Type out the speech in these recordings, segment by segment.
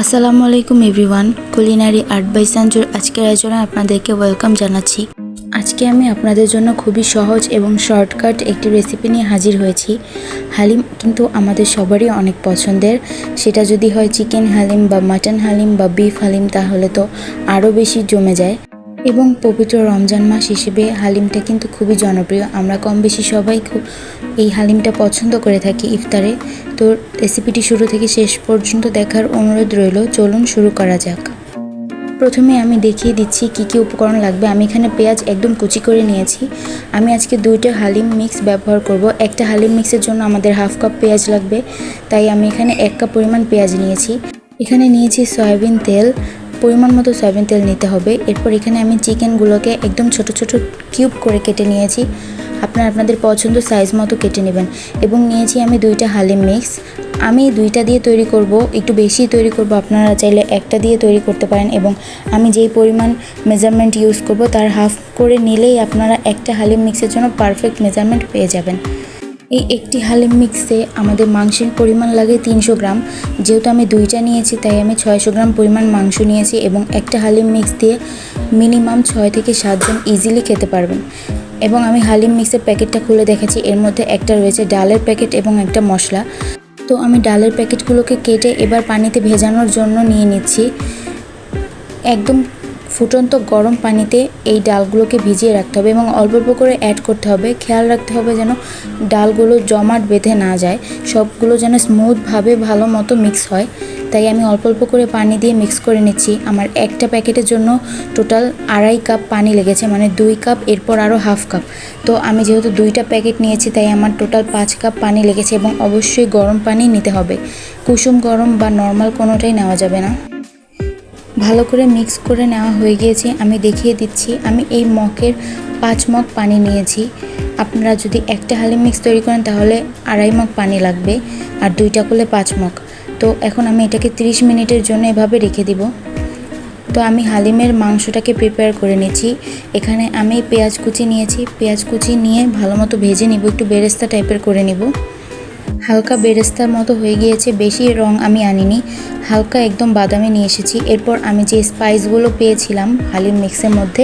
আসসালামু আলাইকুম everyone, culinary art by সঞ্জুর আজকের আয়োজনে আপনাদেরকে ওয়েলকাম জানাচ্ছি। আজকে আমি আপনাদের জন্য খুবই সহজ এবং শর্টকাট একটি রেসিপি নিয়ে হাজির হয়েছি। হালিম কিন্তু আমাদের সবারই অনেক পছন্দের, সেটা যদি হয় চিকেন হালিম বা মাটন হালিম বা বিফ হালিম তাহলে তো আরও বেশি জমে যায়। এবং পবিত্র রমজান মাস হিসেবে হালিমটা কিন্তু খুবই জনপ্রিয়, আমরা কম বেশি সবাই খুব এই হালিমটা পছন্দ করে থাকি ইফতারে। তো রেসিপিটি শুরু থেকে শেষ পর্যন্ত দেখার অনুরোধ রইল। চলুন শুরু করা যাক। প্রথমে আমি দেখিয়ে দিচ্ছি কি কি উপকরণ লাগবে। আমি এখানে পেঁয়াজ একদম কুচি করে নিয়েছি। আমি আজকে 2টা হালিম মিক্স ব্যবহার করব। একটা হালিম মিক্সের জন্য আমাদের হাফ কাপ পেঁয়াজ লাগবে, তাই আমি এখানে 1 কাপ পরিমাণ পেঁয়াজ নিয়েছি। এখানে নিয়েছি সয়াবিন তেল, পরিমাণ মতো সয়াবিন তেল নিতে হবে। এরপর এখানে আমি চিকেনগুলোকে একদম ছোট ছোট কিউব করে কেটে নিয়েছি, আপনারা আপনাদের পছন্দ সাইজ মতো কেটে নেবেন। এবং নিয়েছি আমি 2টা হালিম মিক্স। আমি 2টা দিয়ে তৈরি করব, একটু বেশি তৈরি করব, আপনারা চাইলে একটা দিয়ে তৈরি করতে পারেন। এবং আমি যেই পরিমাণ মেজারমেন্ট ইউজ করব তার হাফ করে নিলেই আপনারা একটা হালিম মিক্সের জন্য পারফেক্ট মেজারমেন্ট পেয়ে যাবেন। এই একটি হালিম মিক্সে আমাদের মাংসের পরিমাণ লাগে 300 গ্রাম। যেহেতু আমি 2টা নিয়েছি তাই আমি 600 গ্রাম পরিমাণ মাংস নিয়েছি। এবং একটা হালিম মিক্স দিয়ে মিনিমাম 6 থেকে 7 জন ইজিলি খেতে পারবেন। এবং আমি হালিম মিক্সের প্যাকেটটা খুলে দেখেছি, এর মধ্যে একটা রয়েছে ডালের প্যাকেট এবং একটা মশলা। তো আমি ডালের প্যাকেটগুলোকে কেটে এবার পানিতে ভেজানোর জন্য নিয়ে নিচ্ছি। একদম ফুটন্ত গরম পানিতে এই ডালগুলোকে ভিজিয়ে রাখতে হবে এবং অল্প অল্প করে অ্যাড করতে হবে। খেয়াল রাখতে হবে যেন ডালগুলো জমাট বেঁধে না যায়, সবগুলো যেন স্মুথভাবে ভালো মতো মিক্স হয়। তাই আমি অল্প অল্প করে পানি দিয়ে মিক্স করে নিচ্ছি। আমার একটা প্যাকেটের জন্য টোটাল 2.5 কাপ পানি লেগেছে, মানে 2 কাপ, এরপর আরও হাফ কাপ। তো আমি যেহেতু 2টা প্যাকেট নিয়েছি তাই আমার টোটাল 5 কাপ পানি লেগেছে। এবং অবশ্যই গরম পানি নিতে হবে, কুসুম গরম বা নর্মাল কোনোটাই নেওয়া যাবে না। ভালো করে মিক্স করে নেওয়া হয়ে গিয়েছে। আমি দেখিয়ে দিচ্ছি, আমি এই মগের 5 মগ পানি নিয়েছি। আপনারা যদি একটা হালিম মিক্স তৈরি করেন তাহলে 2.5 মগ পানি লাগবে, আর 2টা করলে 5 মগ। তো এখন আমি এটাকে 30 মিনিটের জন্য এভাবে রেখে দিব। তো আমি হালিমের মাংসটাকে প্রিপেয়ার করে নিচ্ছি। এখানে আমি পেঁয়াজ কুচি নিয়েছি, পেঁয়াজ কুচি নিয়ে ভালো মতো ভেজে নিব, একটু বেরেস্তা টাইপের করে নিব। হালকা বেরেস্তার মতো হয়ে গিয়েছে, বেশি রং আমি আনিনি, হালকা একদম বাদামি নিয়ে এসেছি। এরপর আমি যে স্পাইসগুলো পেয়েছিলাম হালিম মিক্সের মধ্যে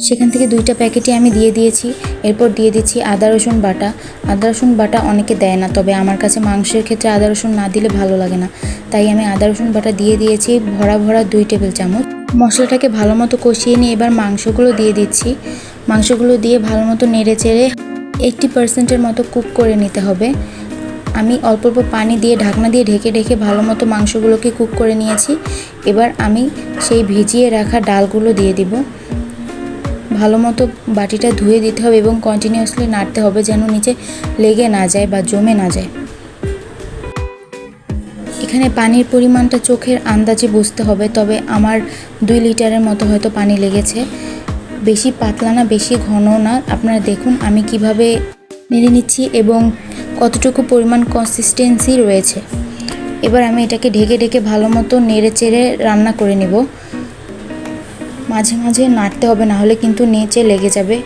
সেখান থেকে 2টা প্যাকেটই আমি দিয়ে দিয়েছি। এরপর দিয়ে দিচ্ছি আদা রসুন বাটা। আদা রসুন বাটা অনেকে দেয় না, তবে আমার কাছে মাংসের ক্ষেত্রে আদা রসুন না দিলে ভালো লাগে না, তাই আমি আদা রসুন বাটা দিয়ে দিয়েছি ভরা ভরা 2 টেবিল চামচ। মশলাটাকে ভালো মতো কষিয়ে নিয়ে এবার মাংসগুলো দিয়ে দিচ্ছি। মাংসগুলো দিয়ে ভালো মতো নেড়ে চেড়ে 80% মতো কুক করে নিতে হবে। আমি অল্প অল্প পানি দিয়ে ঢাকনা দিয়ে ঢেকে ঢেকে ভালো মতো মাংসগুলোকে কুক করে নিয়েছি। এবার আমি সেই ভিজিয়ে রাখা ডালগুলো দিয়ে দিব। ভালো মতো বাটিটা ধুয়ে দিতে হবে এবং কন্টিনিউয়াসলি নাড়তে হবে যেন নিচে লেগে না যায় বা জমে না যায়। এখানে পানির পরিমাণটা চোখের আন্দাজে বুঝতে হবে, তবে আমার 2 লিটারের মতো হয়তো পানি লেগেছে। বেশি পাতলা না বেশি ঘন না, আপনারা দেখুন আমি কিভাবে নেড়ে নিচ্ছি এবং কতটুকু পরিমাণ কনসিস্টেন্সি রয়েছে। এবার আমি এটাকে ঢেকে ঢেকে ভালো মতো নেড়ে চেড়ে রান্না করে নেব। মাঝে মাঝে নাড়তে হবে, না হলে কিন্তু নিচে লেগে যাবে।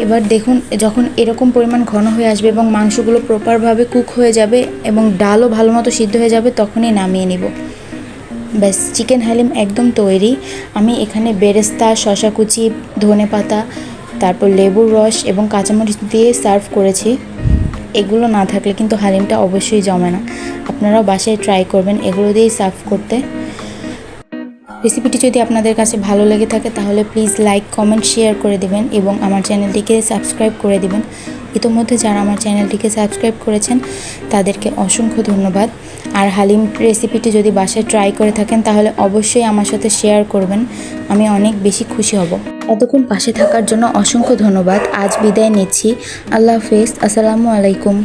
এবার দেখুন যখন এরকম পরিমাণ ঘন হয়ে আসবে এবং মাংসগুলো প্রপারভাবে কুক হয়ে যাবে এবং ডালও ভালো মতো সিদ্ধ হয়ে যাবে, তখনই নামিয়ে নিব। ব্যাস, চিকেন হালিম একদম তৈরি। আমি এখানে বেরেস্তা, শসা কুচি, ধনেপাতা, তারপর লেবুর রস এবং কাঁচামরিচ দিয়ে সার্ভ করেছি। এগুলো না থাকলে কিন্তু হালিমটা অবশ্যই জমে না। আপনারাও বাসায় ট্রাই করবেন এগুলো দিয়েই সার্ভ করতে। রেসিপিটি যদি আপনাদের কাছে ভালো লেগে থাকে তাহলে প্লিজ লাইক, কমেন্ট, শেয়ার করে দেবেন এবং আমার চ্যানেলটিকে সাবস্ক্রাইব করে দেবেন। ইতোমধ্যে যারা আমার চ্যানেলটিকে সাবস্ক্রাইব করেছেন তাদেরকে অসংখ্য ধন্যবাদ। আর হালিম রেসিপিটি যদি বাসায় ট্রাই করে থাকেন তাহলে অবশ্যই আমার সাথে শেয়ার করবেন, আমি অনেক বেশি খুশি হব। এতক্ষণ পাশে থাকার জন্য অসংখ্য ধন্যবাদ। আজ বিদায় নিচ্ছি। আল্লাহ হাফেজ। আসসালামু আলাইকুম।